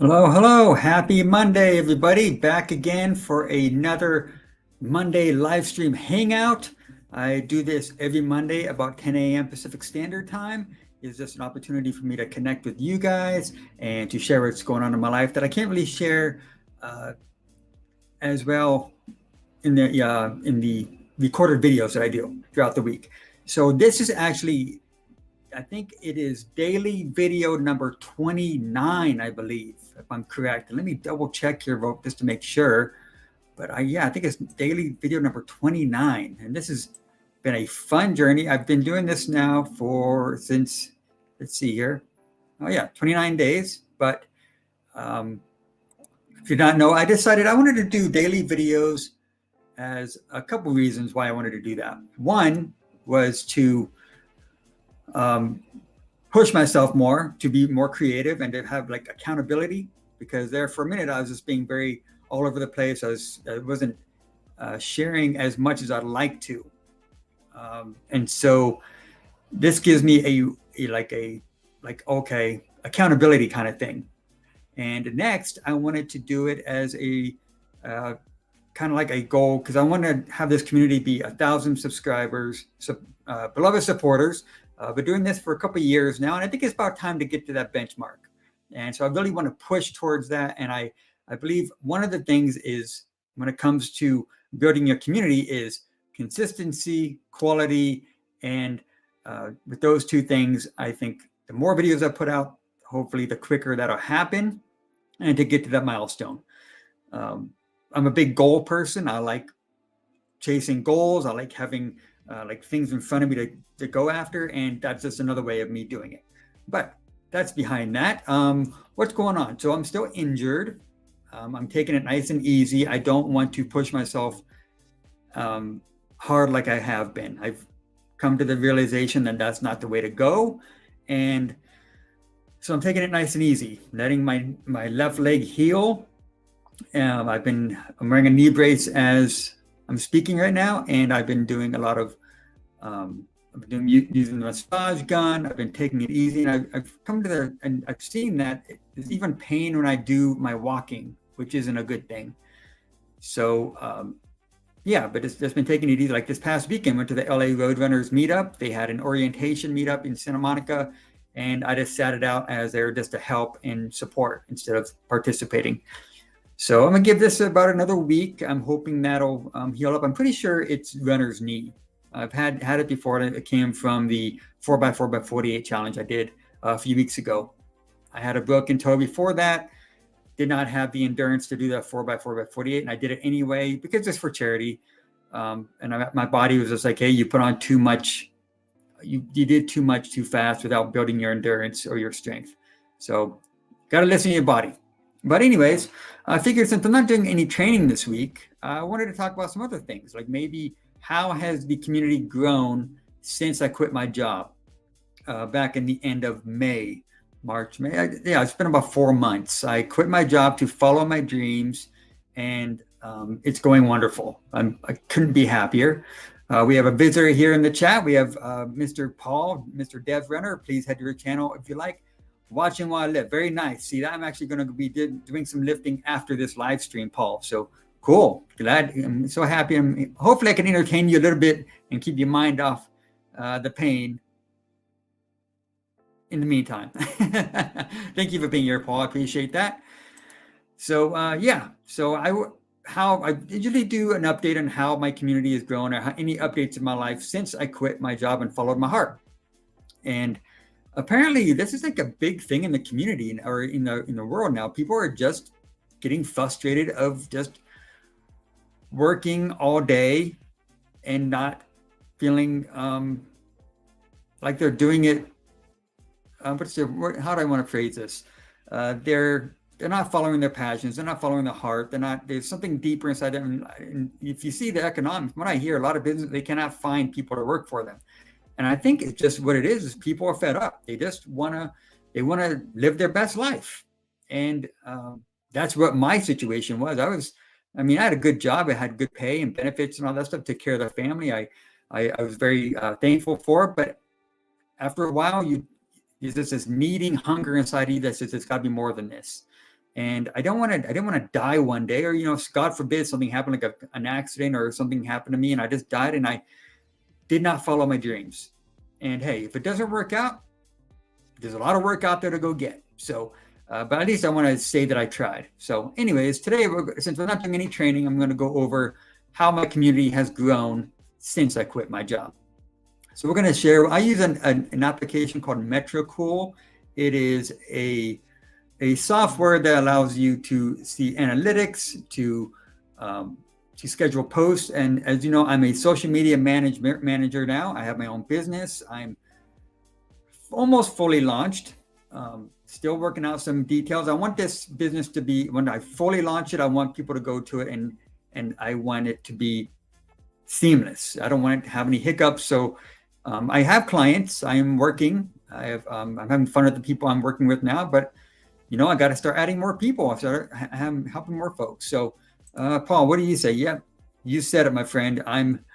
Hello, hello. Happy Monday, everybody. Back again for another Monday live stream hangout. I do this every Monday about 10 a.m. Pacific Standard Time. It's just an opportunity for me to connect with you guys and to share what's going on in my life that I can't really share uh, as well in the recorded videos that I do throughout the week. So this is actually, I think it is daily video number 29, I believe, if I'm correct. Let me double check here just to make sure. But yeah, I think it's daily video number 29. And this has been a fun journey. I've been doing this now since, let's see here. Oh yeah, 29 days. But um, if you don't know, I decided I wanted to do daily videos as a couple reasons why I wanted to do that. One was to um, push myself more, to be more creative and to have like accountability, because there for a minute I was just being very all over the place. I wasn't sharing as much as I'd like to, and so this gives me a okay, accountability kind of thing. And next, I wanted to do it as a uh, kind of like a goal, because I want to have this community be 1,000 subscribers, beloved supporters. Been doing this for a couple of years now, and I think it's about time to get to that benchmark. And so I really want to push towards that. And I believe one of the things is, when it comes to building your community, is consistency, quality, and with those two things, I think the more videos I put out, hopefully the quicker that'll happen, and to get to that milestone. Um, I'm a big goal person. I like chasing goals. I like having like things in front of me to go after, and that's just another way of me doing it. But that's behind that. What's going on? So I'm still injured. I'm taking it nice and easy. I don't want to push myself hard like I have been. I've come to the realization that that's not the way to go, and so I'm taking it nice and easy, letting my left leg heal. I'm wearing a knee brace as I'm speaking right now, and I've been doing a lot of using the massage gun. I've been taking it easy, and I've come to and I've seen that there's even pain when I do my walking, which isn't a good thing. So yeah, but it's just been taking it easy. Like this past weekend, went to the LA Roadrunners meetup. They had an orientation meetup in Santa Monica, and I just sat it out as there just to help and support instead of participating. So I'm gonna give this about another week. I'm hoping that'll heal up. I'm pretty sure it's runner's knee. I've had it before. It came from the 4x4x48 challenge I did a few weeks ago. I had a broken toe before that. Did not have the endurance to do that 4x4x48, and I did it anyway because it's for charity. My body was just like, hey, you put on too much. You did too much too fast without building your endurance or your strength. So got to listen to your body. But anyways, I figured since I'm not doing any training this week, I wanted to talk about some other things, like maybe how has the community grown since I quit my job back in the end of May, March, May. Yeah, it's been about 4 months. I quit my job to follow my dreams, and it's going wonderful. I couldn't be happier. We have a visitor here in the chat. We have Mr. Paul, Mr. Dev Runner. Please head to your channel if you like. Watching while I live. Very nice. See, I'm actually going to be doing some lifting after this live stream, Paul. So cool. Glad. I'm so happy. Hopefully I can entertain you a little bit and keep your mind off the pain in the meantime. Thank you for being here, Paul. I appreciate that. So yeah. So I usually do an update on how my community has grown, or any updates in my life since I quit my job and followed my heart. And apparently this is like a big thing in the community or in the world now. People are just getting frustrated of just working all day and not feeling like they're doing it. How do I want to phrase this? They're not following their passions. They're not following their heart. There's something deeper inside them. And if you see the economics, when I hear a lot of business, they cannot find people to work for them. And I think it's just what it is people are fed up. They just want to live their best life. And that's what my situation was. I had a good job. I had good pay and benefits and all that stuff, took care of the family. I was very thankful for it. But after a while, there's just this needing hunger inside you that says it's got to be more than this. and I didn't want to die one day, or God forbid something happened, like an accident or something happened to me, and I just died, and I did not follow my dreams. And hey, if it doesn't work out, there's a lot of work out there to go get. So, but at least I want to say that I tried. So, anyways, today, since we're not doing any training, I'm going to go over how my community has grown since I quit my job. So we're going to share. I use an application called MetroCool. It is a software that allows you to see analytics, to schedule posts. And as you know, I'm a social media manager now. I have my own business. I'm almost fully launched. Still working out some details. I want this business to be, when I fully launch it, I want people to go to it, and I want it to be seamless. I don't want it to have any hiccups. So I have clients. I'm working. I'm having fun with the people I'm working with now, but I got to start adding more people. I'm helping more folks. So Paul, what do you say? Yeah, you said it, my friend. I'm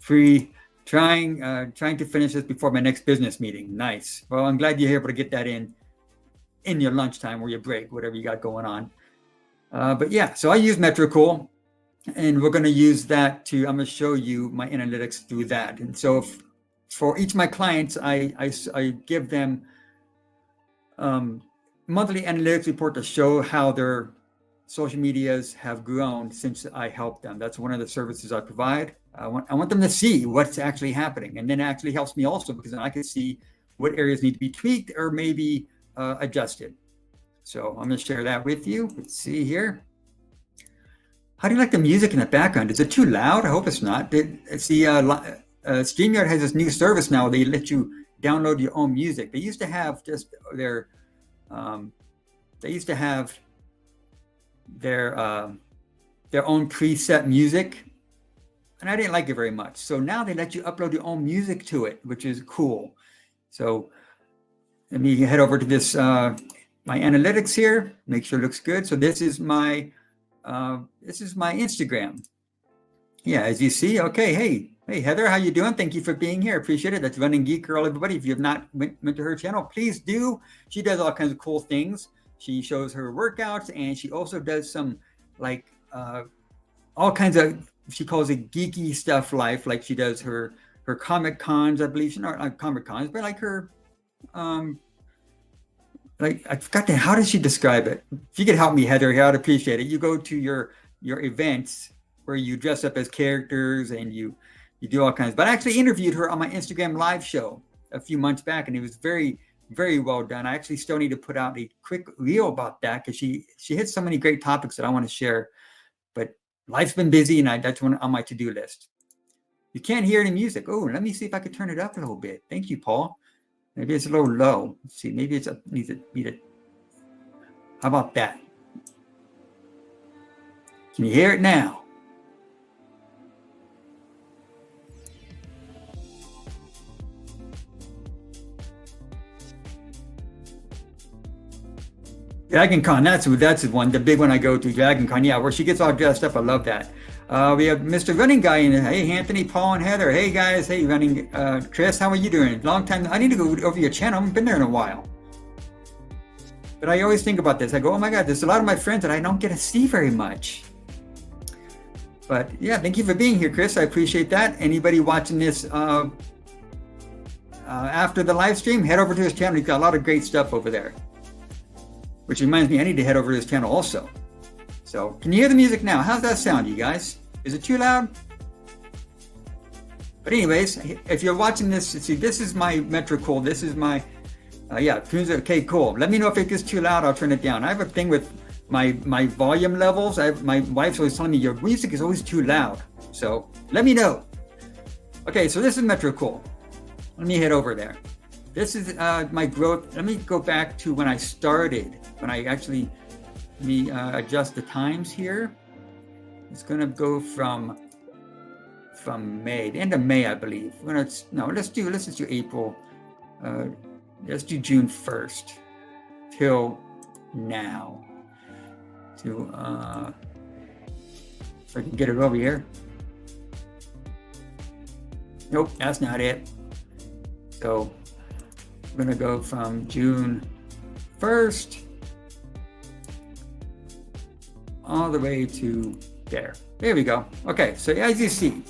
free, trying to finish this before my next business meeting. Nice. Well, I'm glad you're able to get that in your lunchtime or your break, whatever you got going on. But yeah, so I use MetroCool, and we're going to use that I'm going to show you my analytics through that. And so for each of my clients, I give them monthly analytics report to show how their social medias have grown since I helped them. That's one of the services I provide. I want them to see what's actually happening, and then it actually helps me also, because then I can see what areas need to be tweaked or maybe adjusted. So I'm going to share that with you. Let's see here. How do you like the music in the background? Is it too loud? I hope it's not. StreamYard has this new service now. They let you download your own music. They used to have just their own preset music, and I didn't like it very much. So now they let you upload your own music to it, which is cool. So let me head over to this my analytics here. Make sure it looks good. So this is my Instagram. Yeah, as you see. Okay, hey Heather, how you doing? Thank you for being here. Appreciate it. That's Running Geek Girl, everybody. If you have not went to her channel, please do. She does all kinds of cool things. She shows her workouts, and she also does some all kinds of, she calls it geeky stuff life. Like she does her Comic Cons, I believe. Not Comic Cons, but like her I forgot how does she describe it? If you could help me, Heather, I'd appreciate it. You go to your events where you dress up as characters and you do all kinds. But I actually interviewed her on my Instagram live show a few months back, and it was very, very well done. I actually still need to put out a quick reel about that, because she hits so many great topics that I want to share. But life's been busy, and that's one on my to-do list. You can't hear any music. Oh, let me see if I could turn it up a little bit. Thank you, Paul. Maybe it's a little low. Let's see, maybe it's needs it. How about that? Can you hear it now? Dragon Con, that's the one, the big one I go to, Dragon Con, yeah, where she gets all dressed up. I love that. We have Mr. Running Guy in there. Hey, Anthony, Paul, and Heather. Hey, guys. Hey, Running. Chris, how are you doing? Long time. I need to go over your channel. I haven't been there in a while. But I always think about this. I go, oh my God, there's a lot of my friends that I don't get to see very much. But yeah, thank you for being here, Chris. I appreciate that. Anybody watching this after the live stream, head over to his channel. He's got a lot of great stuff over there. Which reminds me, I need to head over to his channel also. So, can you hear the music now? How's that sound, you guys? Is it too loud? But anyways, if you're watching this, see, this is my MetroCool. This is my, okay, cool. Let me know if it gets too loud. I'll turn it down. I have a thing with my volume levels. My wife's always telling me, your music is always too loud. So, let me know. Okay, so this is MetroCool. Let me head over there. This is my growth. Let me go back to when I started. When I actually, let me adjust the times here. It's going to go from May, the end of May, I believe. Let's just do April. Let's do June 1st till now. If I can get it over here. Nope, that's not it. So I'm going to go from June 1st all the way to there. There we go. Okay, so as you see,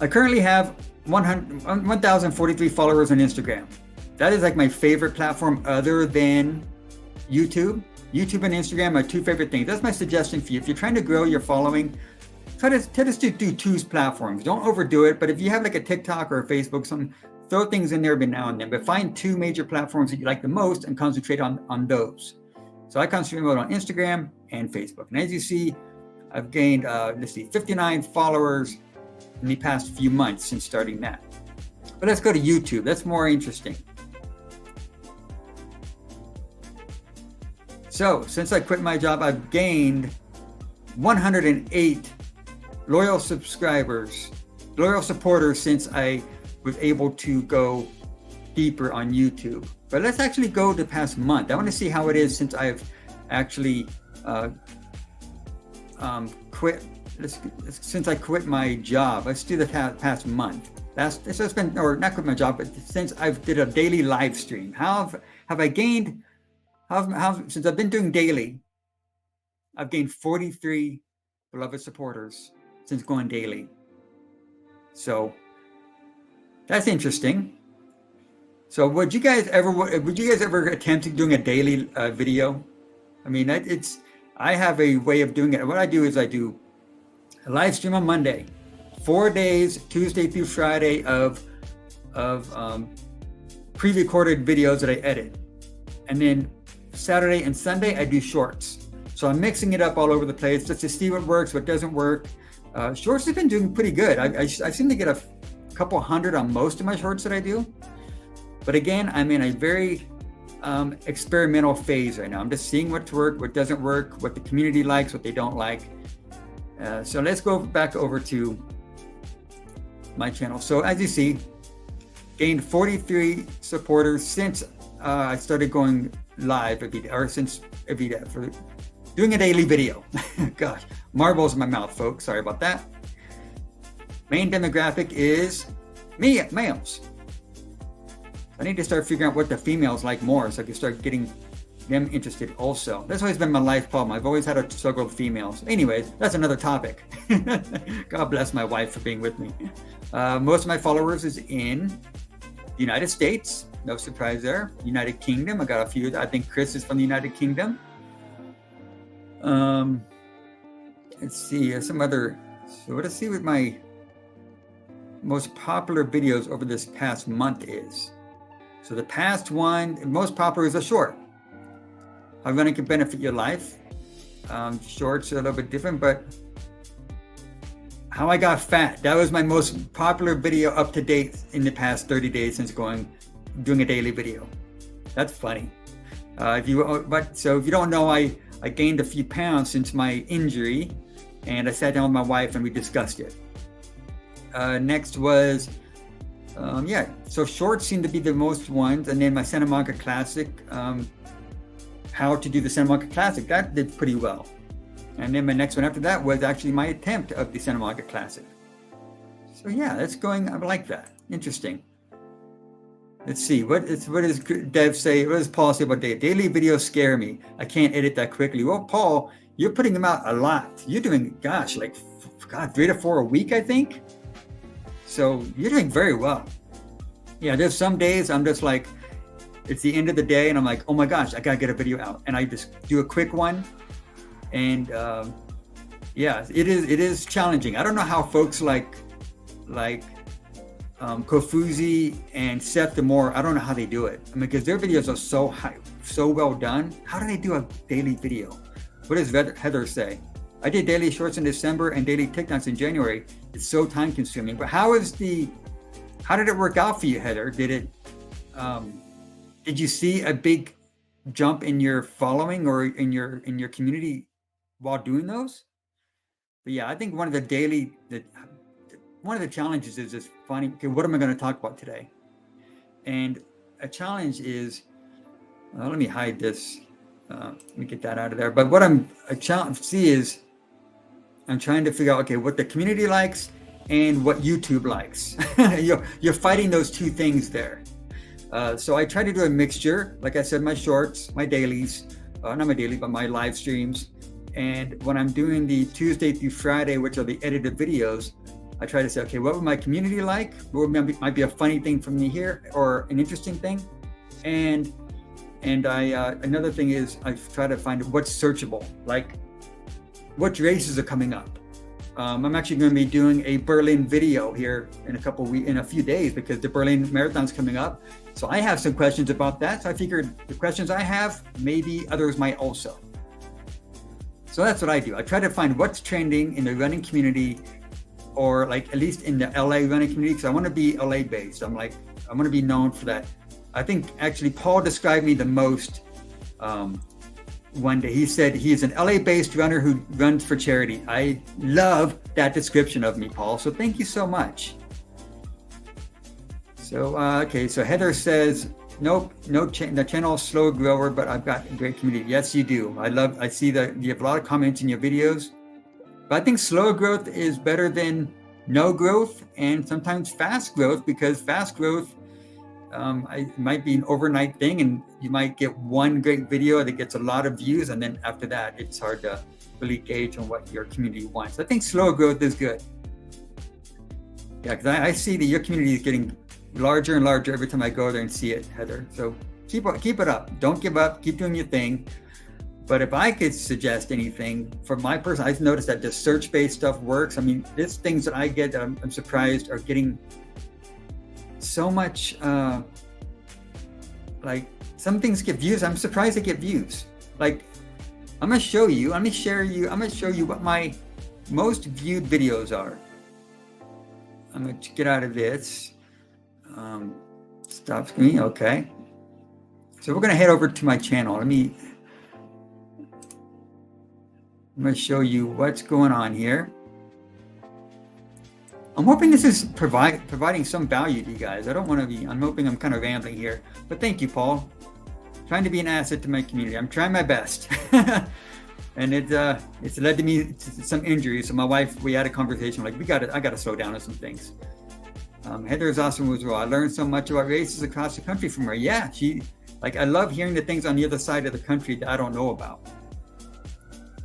I currently have 1,043 followers on Instagram. That is like my favorite platform other than YouTube. YouTube and Instagram are two favorite things. That's my suggestion for you. If you're trying to grow your following, try to do two platforms. Don't overdo it, but if you have like a TikTok or a Facebook, something, throw things in there every now and then, but find two major platforms that you like the most and concentrate on those. So I concentrate more on Instagram and Facebook. And as you see, I've gained, 59 followers in the past few months since starting that. But let's go to YouTube. That's more interesting. So since I quit my job, I've gained 108 loyal subscribers, loyal supporters since I was able to go deeper on YouTube. But let's actually go the past month. I want to see how it is since I've actually quit. Since I quit my job, let's do the past month. So it's been, or not quit my job, but since I've did a daily live stream. How have I gained? Since I've been doing daily, I've gained 43 beloved supporters since going daily. So that's interesting. So would you guys ever attempt doing a daily video? I mean, I have a way of doing it. What I do is I do a live stream on Monday, 4 days, Tuesday through Friday of pre-recorded videos that I edit. And then Saturday and Sunday, I do shorts. So I'm mixing it up all over the place just to see what works, what doesn't work. Shorts have been doing pretty good. I seem to get a couple hundred on most of my shorts that I do. But again, I'm in a very experimental phase right now. I'm just seeing what's worked, what doesn't work, what the community likes, what they don't like. So let's go back over to my channel. So as you see, gained 43 supporters since I started going live every day, or since every day for doing a daily video. Gosh, marbles in my mouth, folks. Sorry about that. Main demographic is males. I need to start figuring out what the females like more so I can start getting them interested also. That's always been my life problem. I've always had a struggle with females. Anyways, that's another topic. God bless my wife for being with me. Most of my followers is in the United States. No surprise there. United Kingdom. I got a few. I think Chris is from the United Kingdom. Let's see. Some other. So let's see what my most popular videos over this past month is. So the past one, most popular is a short. How running can benefit your life. Shorts are a little bit different, but how I got fat. That was my most popular video up to date in the past 30 days since doing a daily video. That's funny. If you don't know, I gained a few pounds since my injury, and I sat down with my wife and we discussed it. Next was, so shorts seem to be the most ones, and then my Santa Monica Classic, how to do the Santa Monica Classic, that did pretty well. And then my next one after that was actually my attempt of the Santa Monica Classic. So yeah, that's going, I like that. Interesting. Let's see, what does Dev say? What does Paul say about daily videos? Scare me. I can't edit that quickly. Well, Paul, you're putting them out a lot. You're doing, gosh, like, 3 to 4 a week, I think. So you're doing very well. Yeah, there's some days I'm just like, it's the end of the day and I'm like, oh my gosh, I gotta get a video out. And I just do a quick one. And yeah, it is challenging. I don't know how folks like Kofuzi and Seth Demore, I don't know how they do it. I mean, because their videos are so well done. How do they do a daily video? What does Heather say? I did daily shorts in December and daily TikToks in January. It's so time consuming. But how did it work out for you, Heather? Did you see a big jump in your following or in your community while doing those? But yeah, I think one of the challenges is just finding, okay, what am I going to talk about today? And a challenge is, let me hide this. Let me get that out of there. But what I'm trying to figure out, okay, what the community likes and what YouTube likes. You're fighting those two things there. So I try to do a mixture, like I said, my shorts, my dailies, not my daily, but my live streams. And when I'm doing the Tuesday through Friday, which are the edited videos, I try to say, okay, what would my community like? What might be a funny thing for me here, or an interesting thing? And another thing is I try to find what's searchable, like what races are coming up. I'm actually going to be doing a Berlin video here in a few days, because the Berlin Marathon's coming up. So I have some questions about that. So I figured the questions I have, maybe others might also. So that's what I do. I try to find what's trending in the running community, or like at least in the LA running community, because I want to be LA based. I want to be known for that. I think actually Paul described me the most one day. He said he's an LA based runner who runs for charity. I love that description of me, Paul. So thank you so much. So, okay. So Heather says, nope, the channel is slow grower, but I've got a great community. Yes, you do. I see that you have a lot of comments in your videos, but I think slow growth is better than no growth, and sometimes fast growth, because fast growth, it might be an overnight thing, and you might get one great video that gets a lot of views, and then after that, it's hard to really gauge on what your community wants. I think slow growth is good. Yeah, because I see that your community is getting larger and larger every time I go there and see it, Heather. So keep it up. Don't give up. Keep doing your thing. But if I could suggest anything for my person, I've noticed that the search-based stuff works. I mean, there's things that I get that I'm surprised are getting so much, like some things get views. I'm surprised they get views. Like, I'm gonna show you what my most viewed videos are. I'm gonna get out of this. Stop screen, okay. So we're gonna head over to my channel. I'm gonna show you what's going on here. I'm hoping this is providing some value to you guys. I'm hoping I'm kind of rambling here, but thank you, Paul. Trying to be an asset to my community. I'm trying my best. And it's led to me to some injuries. So my wife, we had a conversation, like, I gotta slow down on some things. Heather is awesome as well. I learned so much about races across the country from her. Yeah, I love hearing the things on the other side of the country that I don't know about.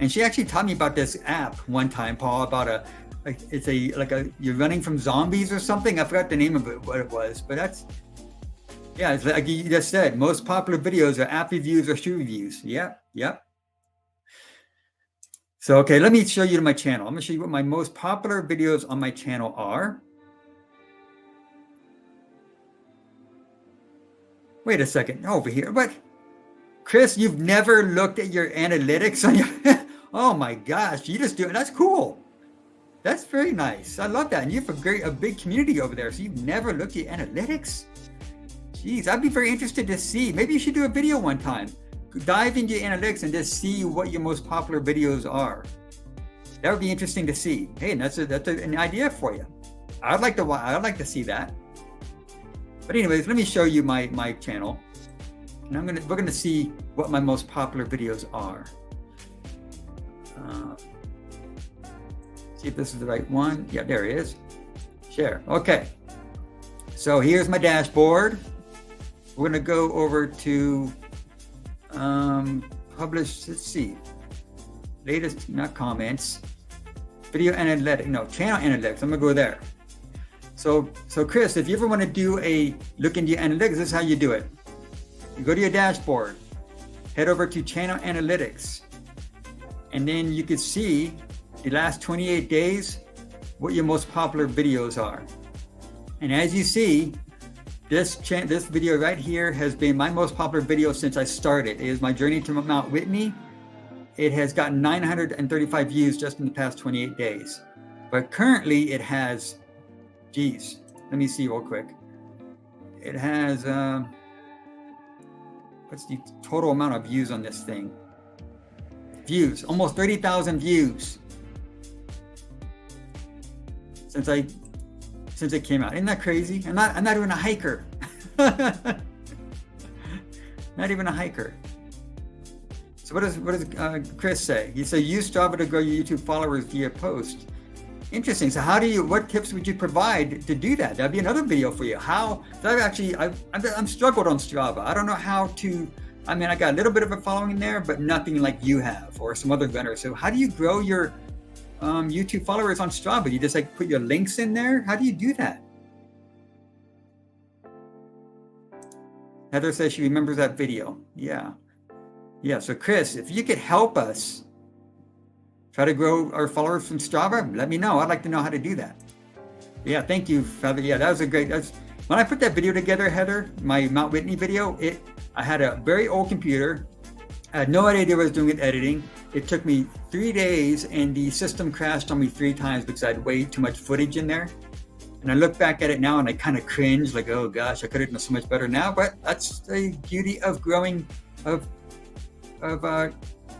And she actually taught me about this app one time, Paul, about you're running from zombies or something. I forgot the name of it, what it was, but it's like you just said, most popular videos are app reviews or shoe reviews. Yep. So, okay, let me show you my channel. I'm gonna show you what my most popular videos on my channel are. Wait a second, over here, but Chris, you've never looked at your analytics on your, oh my gosh, you just do it, that's cool. That's very nice. I love that. And you have a big community over there. So you've never looked at analytics? Jeez, I'd be very interested to see. Maybe you should do a video one time. Dive into your analytics and just see what your most popular videos are. That would be interesting to see. Hey, that's an idea for you. I'd like to see that. But anyways, let me show you my channel. And we're gonna see what my most popular videos are. See if this is the right one. Yeah, there it is. Share. Okay. So here's my dashboard. We're gonna go over to publish. Let's see. Latest, not comments. Video analytics. No, channel analytics. I'm gonna go there. So Chris, if you ever want to do a look into your analytics, this is how you do it. You go to your dashboard, head over to channel analytics, and then you can see the last 28 days, what your most popular videos are. And as you see, this video right here has been my most popular video since I started. It is my journey to Mount Whitney. It has gotten 935 views just in the past 28 days. But currently it has, geez, let me see real quick. It has, what's the total amount of views on this thing? Views, almost 30,000 views. Since it came out. Isn't that crazy? I'm not even a hiker. Not even a hiker. So what does Chris say? He said, use Strava to grow your YouTube followers via post. Interesting. So what tips would you provide to do that? That'd be another video for you. I'm struggled on Strava. I don't know how to I mean, I got a little bit of a following there, but nothing like you have or some other runners. So how do you grow your YouTube followers on Strava? You just like put your links in there? How do you do that? Heather says she remembers that video. Yeah. Yeah, so Chris, if you could help us try to grow our followers from Strava, let me know. I'd like to know how to do that. Yeah, thank you, Heather. Yeah, that was a great, when I put that video together, Heather, my Mount Whitney video, I had a very old computer. I had no idea what I was doing with editing. It took me 3 days and the system crashed on me 3 times because I had way too much footage in there. And I look back at it now and I kind of cringe, like, oh gosh, I could have done so much better now. But that's the beauty of growing, of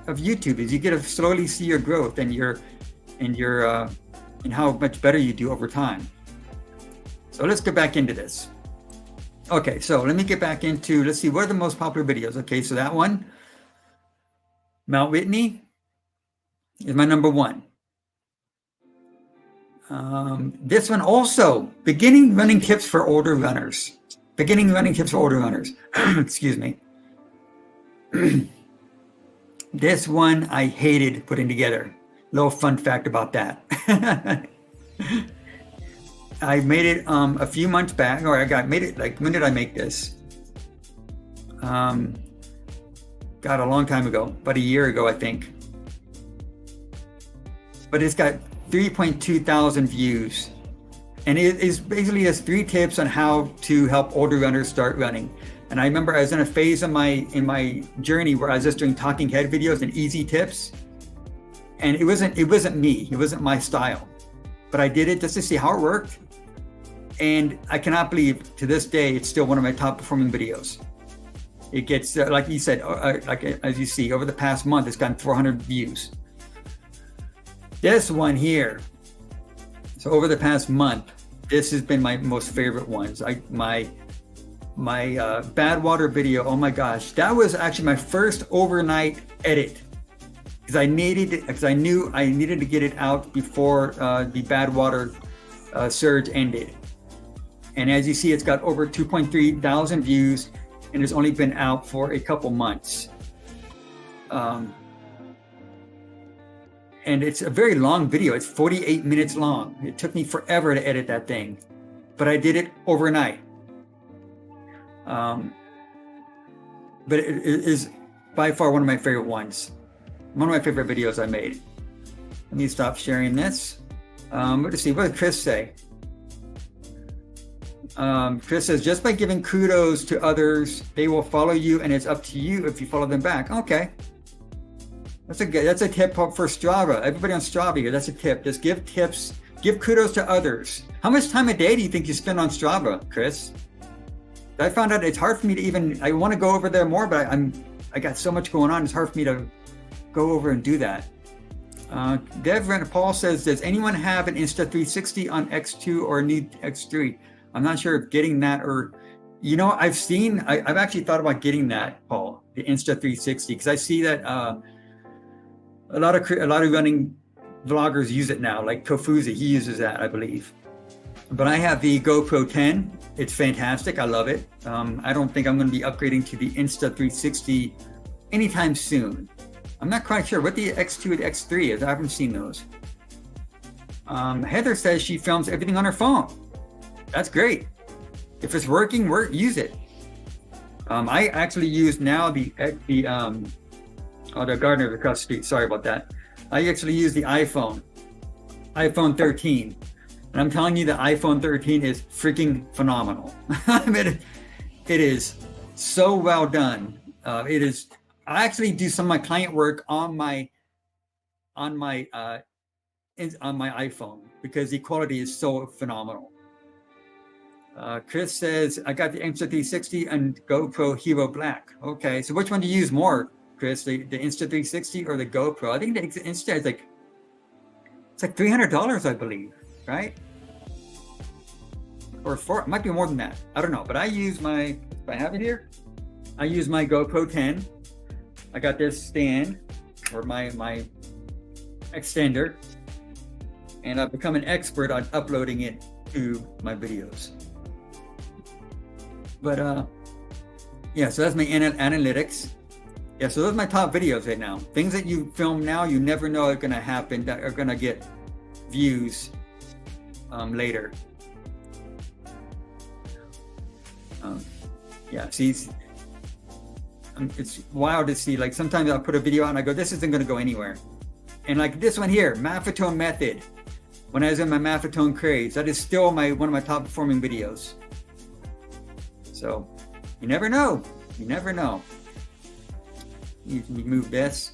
YouTube, is you get to slowly see your growth and how much better you do over time. So let's get back into this. Okay, so let me get back into, let's see, what are the most popular videos? Okay, so that one, Mount Whitney, is my number 1. This one also, beginning running tips for older runners. Beginning running tips for older runners. Excuse me. This one I hated putting together. Little fun fact about that. I made it a few months back, or made it like, when did I make this? God, a long time ago, about a year ago, I think. But it's got 3.2 thousand views. And it is basically just 3 tips on how to help older runners start running. And I remember I was in a phase in my journey where I was just doing talking head videos and easy tips. And it wasn't me, it wasn't my style. But I did it just to see how it worked. And I cannot believe to this day, it's still one of my top performing videos. It gets, like you said, like as you see, over the past month, it's gotten 400 views. This one here, so over the past month, this has been my most favorite ones. My bad water video, oh my gosh, that was actually my first overnight edit. Because I knew I needed to get it out before the bad water surge ended. And as you see, it's got over 2.3 thousand views and it's only been out for a couple months. And it's a very long video. It's 48 minutes long. It took me forever to edit that thing, but I did it overnight. But it is by far one of my favorite ones. One of my favorite videos I made. Let me stop sharing this. Let's see, what did Chris say? Chris says, just by giving kudos to others, they will follow you and it's up to you if you follow them back. Okay. That's a tip for Strava. Everybody on Strava here, that's a tip. Just give tips, give kudos to others. How much time a day do you think you spend on Strava, Chris? I found out it's hard for me to even, I want to go over there more, but I got so much going on, it's hard for me to go over and do that. Paul says, does anyone have an Insta360 on X2 or need X3? I'm not sure if getting that or, you know, I've actually thought about getting that, Paul, the Insta360, because I see that a lot of running vloggers use it now, like Kofuzi, he uses that, I believe. But I have the GoPro 10. It's fantastic. I love it. I don't think I'm going to be upgrading to the Insta360 anytime soon. I'm not quite sure what the X2 and X3 is. I haven't seen those. Heather says she films everything on her phone. That's great. If it's working, use it. I actually use now the gardener across the street. Sorry about that. I actually use the iPhone 13. And I'm telling you, the iPhone 13 is freaking phenomenal. I mean, it is so well done. I actually do some of my client work on my iPhone because the quality is so phenomenal. Chris says, I got the Insta360 and GoPro Hero Black. Okay, so which one do you use more, Chris? The Insta360 or the GoPro? I think the Insta is like $300, I believe, right? Or it might be more than that. I don't know, but I use if I have it here, I use my GoPro 10. I got this stand or my extender, and I've become an expert on uploading it to my videos. But Yeah, so that's my analytics. Yeah, so those are my top videos right now. Things that you film now, you never know are going to happen, that are going to get views later. Yeah, see, it's wild to see. Like sometimes I'll put a video out and I go, this isn't going to go anywhere. And like this one here, Maffetone method. When I was in my Maffetone craze, that is still one of my top performing videos. So you never know. You never know. You move this.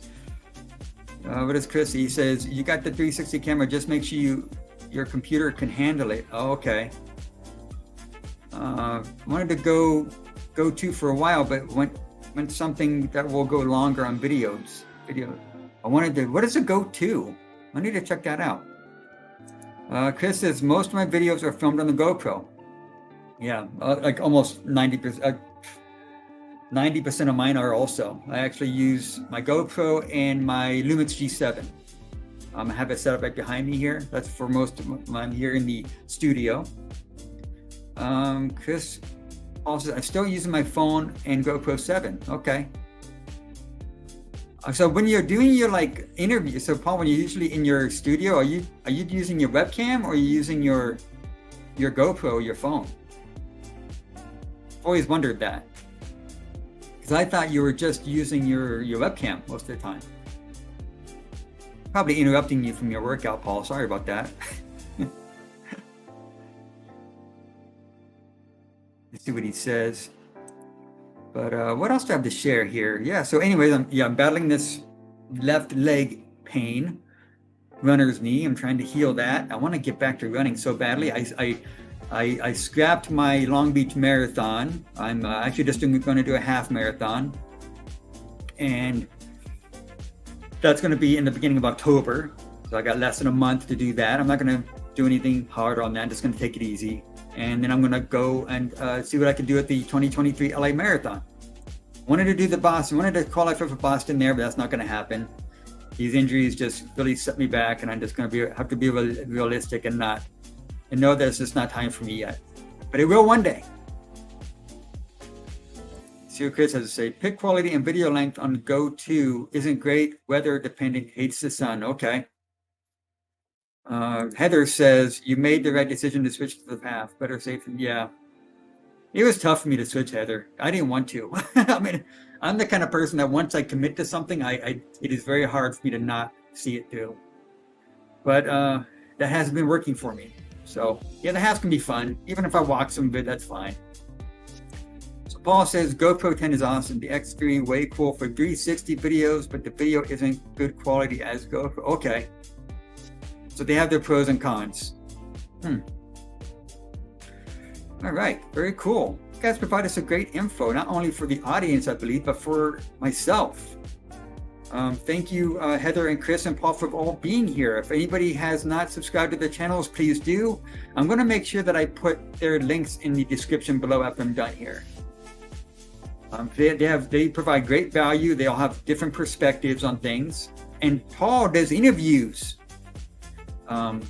What is Chris? He says, you got the 360 camera, just make sure your computer can handle it. Oh, okay. Wanted to go to for a while, but went something that will go longer on videos. I wanted to, what is a go to? I need to check that out. Chris says, most of my videos are filmed on the GoPro. Yeah, like almost 90%. 90% of mine are also. I actually use my GoPro and my Lumix G7. I have it set up right behind me here. That's for most of mine here in the studio. Chris also, I'm still using my phone and GoPro 7. Okay. So when you're doing your like interview, so Paul, when you're usually in your studio, are you using your webcam or are you using your GoPro, your phone? I've always wondered that. Because I thought you were just using your webcam most of the time. Probably interrupting you from your workout, Paul. Sorry about that. Let's see what he says. But what else do I have to share here? Yeah, so anyways, I'm battling this left leg pain, runner's knee. I'm trying to heal that. I want to get back to running so badly. I scrapped my Long Beach marathon. I'm actually just going to do a half marathon. And that's going to be in the beginning of October. So I got less than a month to do that. I'm not going to do anything hard on that. I'm just going to take it easy. And then I'm going to go and see what I can do at the 2023 LA Marathon. Wanted to do the Boston, wanted to qualify for Boston there, but that's not going to happen. These injuries just really set me back, and I'm just going to have to be realistic and know that it's just not time for me yet. But it will one day. See what Chris has to say. Pic quality and video length on Go 2 isn't great. Weather dependent, hates the sun. Okay. Heather says, you made the right decision to switch to the path. Better safe than, yeah. It was tough for me to switch, Heather. I didn't want to. I mean, I'm the kind of person that once I commit to something, it is very hard for me to not see it through. But that hasn't been working for me. So, yeah, the halves can be fun. Even if I walk some bit, that's fine. So Paul says, GoPro 10 is awesome. The X3 way cool for 360 videos, but the video isn't good quality as GoPro. Okay. So they have their pros and cons. All right, very cool. You guys provide us a great info, not only for the audience, I believe, but for myself. Thank you, Heather and Chris and Paul, for all being here. If anybody has not subscribed to their channels, please do. I'm going to make sure that I put their links in the description below after I'm done here. They provide great value. They all have different perspectives on things. And Paul does interviews on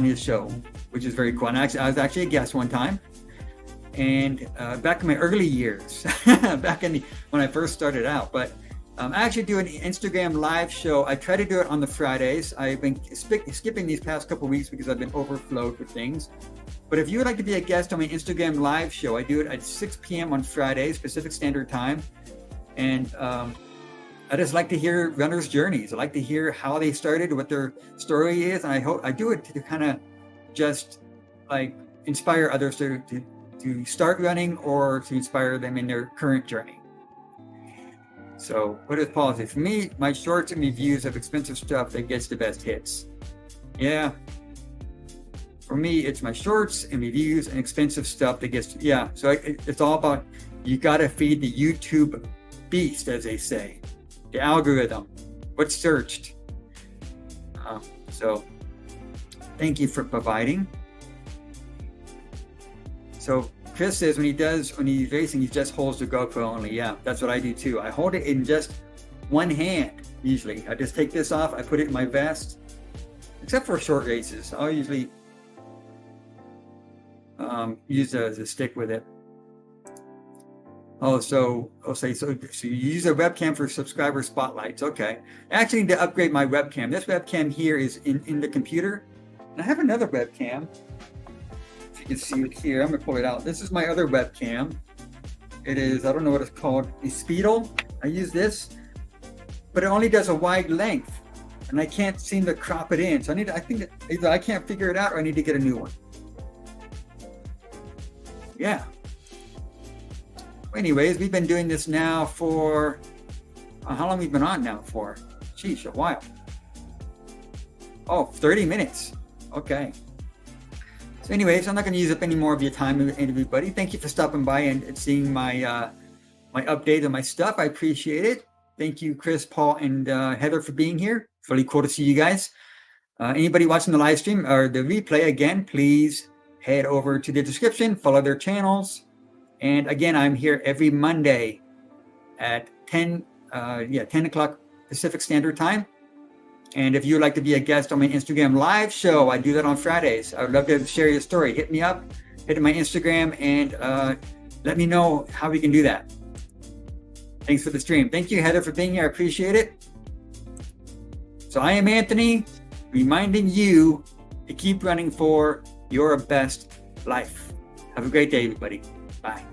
his show, which is very cool. And I was actually a guest one time. And back in my early years, when I first started out. But I actually do an Instagram live show. I try to do it on the Fridays. I've been skipping these past couple of weeks because I've been overflowed with things. But if you would like to be a guest on my Instagram live show, I do it at 6 p.m. on Fridays, Pacific Standard Time. And I just like to hear runners' journeys. I like to hear how they started, what their story is. And I do it to kind of just like inspire others to start running or to inspire them in their current journey. So what does Paul say? For me, my shorts and reviews of expensive stuff that gets the best hits. Yeah. For me, it's my shorts and reviews and expensive stuff that gets, yeah. So it's all about, you got to feed the YouTube beast, as they say, the algorithm, what's searched. So thank you for providing. So Chris says when he's racing, he just holds the GoPro only. Yeah, that's what I do too. I hold it in just one hand, usually. I just take this off, I put it in my vest, except for short races. I'll usually use it as a stick with it. So you use a webcam for subscriber spotlights. Okay. I actually need to upgrade my webcam. This webcam here is in the computer. And I have another webcam. If you can see it here, I'm gonna pull it out. This is my other webcam. It is, I don't know what it's called, a Speedle. I use this, but it only does a wide length, and I can't seem to crop it in. So I think that either I can't figure it out or I need to get a new one. Yeah. Anyways, we've been doing this now for, how long have we been on now for? Sheesh, a while. Oh, 30 minutes. Okay. So anyways, I'm not going to use up any more of your time, everybody. Thank you for stopping by and seeing my my update on my stuff. I appreciate it. Thank you, Chris, Paul, and Heather for being here. It's really cool to see you guys. Anybody watching the live stream or the replay, again, please head over to the description, follow their channels. And again, I'm here every Monday at 10 o'clock Pacific Standard Time. And if you'd like to be a guest on my Instagram live show, I do that on Fridays. I would love to share your story. Hit me up, hit my Instagram, and let me know how we can do that. Thanks for the stream. Thank you, Heather, for being here. I appreciate it. So I am Anthony, reminding you to keep running for your best life. Have a great day, everybody. Bye.